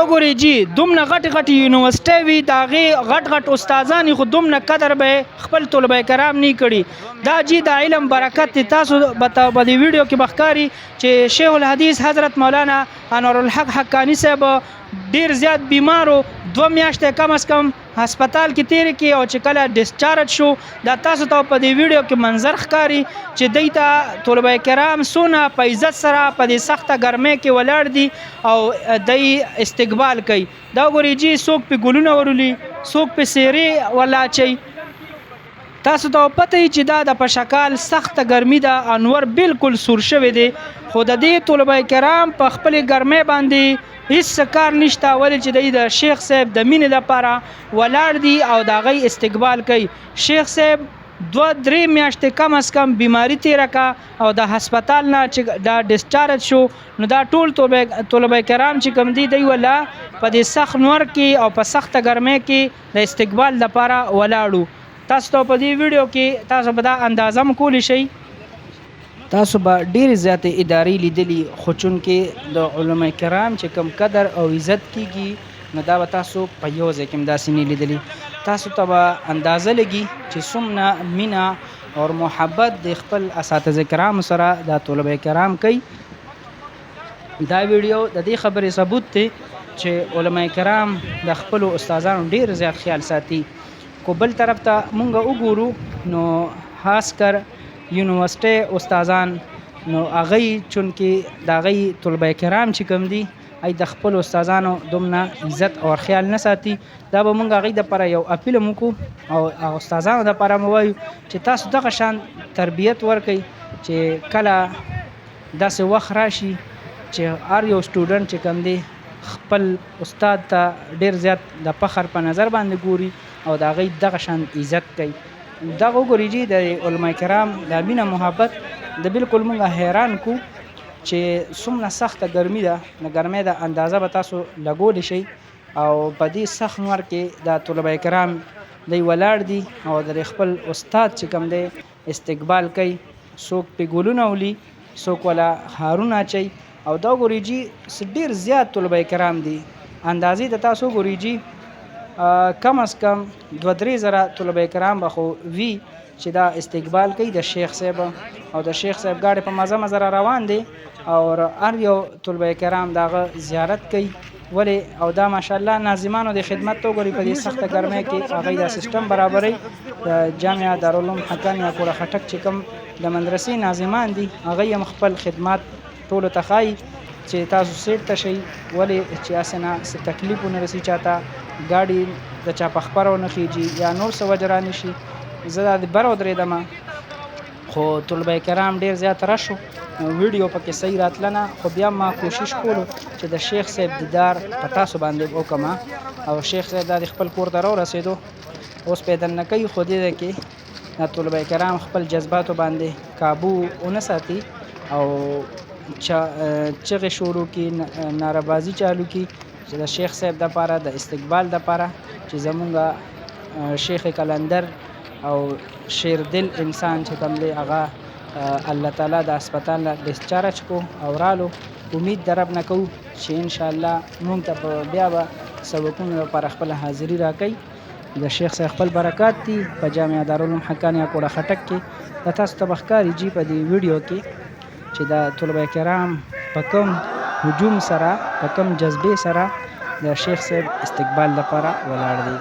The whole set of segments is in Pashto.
وګورئ جي دومره غټې غټې یونیورسټۍ وي د هغې غټ غټ استادان خو دومره قدر به خپل طلبه کرام نه کړي. دا جي د علم برکت دی. تاسو به د ویډیو کې به ښکاري چې شیخ الحدیث حضرت مولانا انور الحق حقانی صاحب ډیر زیات بیمارو 2 میاشتې کم از کم هسپتال کې تیرې کړي او چې کله ډسچارج شو دا تاسو ته په دې ویډیو کې منظر ښکاري چې دوی ته طلبه کرام څونه په عزت سره په دې سخته ګرمۍ کې ولاړ دي او دوی استقبال کوي. دا وګورئ جي څوک پې ګلونه ورولي څوک پې سیرې ولاچوي. تاسو ته پته وي چې دا د پشکال سخته ګرمي ده. انور بالکل سور شوی دی خو د دې طلبه کرام په خپلې ګرمۍ باندې هیڅ کار نشته ولې چې دوی د شیخ صاحب د مینې لپاره ولاړ دي او د هغې استقبال کوي. شیخ صاحب 2-3 میاشتې کم از کم بیماری تیره کا او د هسپتال نه چې دا ډسچارج شو نو دا ټول طلبه کرام چې کوم دي دوی ولا په دې سخت نور کې او په سخته ګرمۍ کې د استقبال لپاره ولاړو. تاسو ته په دې ویډیو کې تاسو به دا اندازه هم کولی شئ. تاسو به ډېرې زیاتې ادارې لیدلي خو چونکې د علما کرام چې کوم قدر او عزت کیږي نو دا به تاسو په یو ځای کې هم داسې نه لیدلي. تاسو ته به اندازه لګي چې څومره مینه او محبت د خپل اساتذه کرامو سره دا طلبه کرام کوي. دا ویډیو د دې خبرې ثبوت دی چې علما کرام د خپلو استادانو ډېر زیات خیال ساتي. کو بل طرف ته مونږ وګورو نو خاص کر یونیورسټۍ استادان نو هغوی چونکې د هغوی طلبه کرام چې کوم دي ای د خپلو استادانو دومره عزت او خیال نه ساتي. دا به مونږ هغوی دپاره یو اپیل هم وکړو او استادانو دپاره مو وایو چې تاسو دغه شان تربیت ورکئ چې کله داسې وخت راشي چې هر یو سټوډنټ چې کوم دی خپل استاد ته ډیر زیات د فخر په نظر باندې ګوري او د هغوی دغه شان عزت کوي. دغه وګورئ چې د علما کرام د مینه محبت د بالکل مونږ حیران کو چې څومره سخته ګرمي ده. د ګرمۍ د اندازه به تاسو لګولی شئ او په دې سخت نور کې د طلبه کرام دوی ولاړ دي او د خپل استاد چې کوم دی استقبال کوي. څوک پې ګلونه ولي څوک ولا هارونه اچوي او دا وګورئ چې ډېر زیات طلبه کرام دي. اندازې د تاسو وګورئ چې کم از کم 2-3 زره طلبه کرام به خو وي چې دا استقبال کوي د شیخ صاحب او د شیخ صاحب ګاډی په مزه مزه را روان دی او هر یو طلبه کرام د هغه زیارت کوي. ولې او دا ماشاءالله ناظمانو د خدمت ته وګورئ په دې سخته ګرمۍ کې هغوی دا سیسټم برابروي. د جامعه دارالعلوم حقانیه کوړه خټک چې کوم د مدرسې ناظمان دي هغوی هم خپل خدمات ټولو ته ښایي چې تاسو سیټ ته شئ. ولې چې هسې نه څه تکلیف ونه رسي چاته ګاډي د چا په خپره ونه خیږي یا نور څه وجه رانه شي. زه دا د بره ودرېدمه خو طلبه کرام ډېر زیات راشو ویډیو پکې صحیح راتله نه خو بیا ما کوشش کولو چې د شیخ صاحب دیدار په تاسو باندې وکړم او شیخ صاحب دا د خپل کور ته راورسېدو اوس پې دننه کوي خو دې ده کې دا طلبه کرام خپل جذباتو باندې کابو ونه ساتي او چغې شروع کړي نارهبازي چالو کړي چې د شیخ صاحب دپاره د استقبال دپاره چې زمونږ شیخ کلندر او شیر دل انسان چې کوم دی هغه الله تعالی د هسپتال نه ډسچارج کو او رالو. امید د رب نه کوو چې انشاءالله مونږ ته بیا به سبقونو لپاره خپله حاضري راکوي. د شیخ صاحب خپل برکات دي په جامعه دارالعلوم حقانیه کوړه خټک کې. د تاسو ته به ښکاري جي په دې ویډیو کې چې د طلبه کرام په کوم هجوم سره په کوم جذبې سره د شیخ صاحب استقبال لپاره ولاړ دي.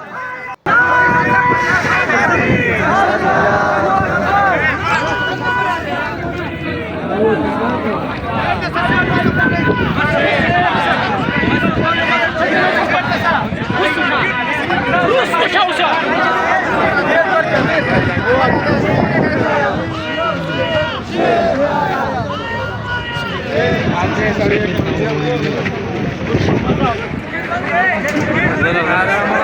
Gracias.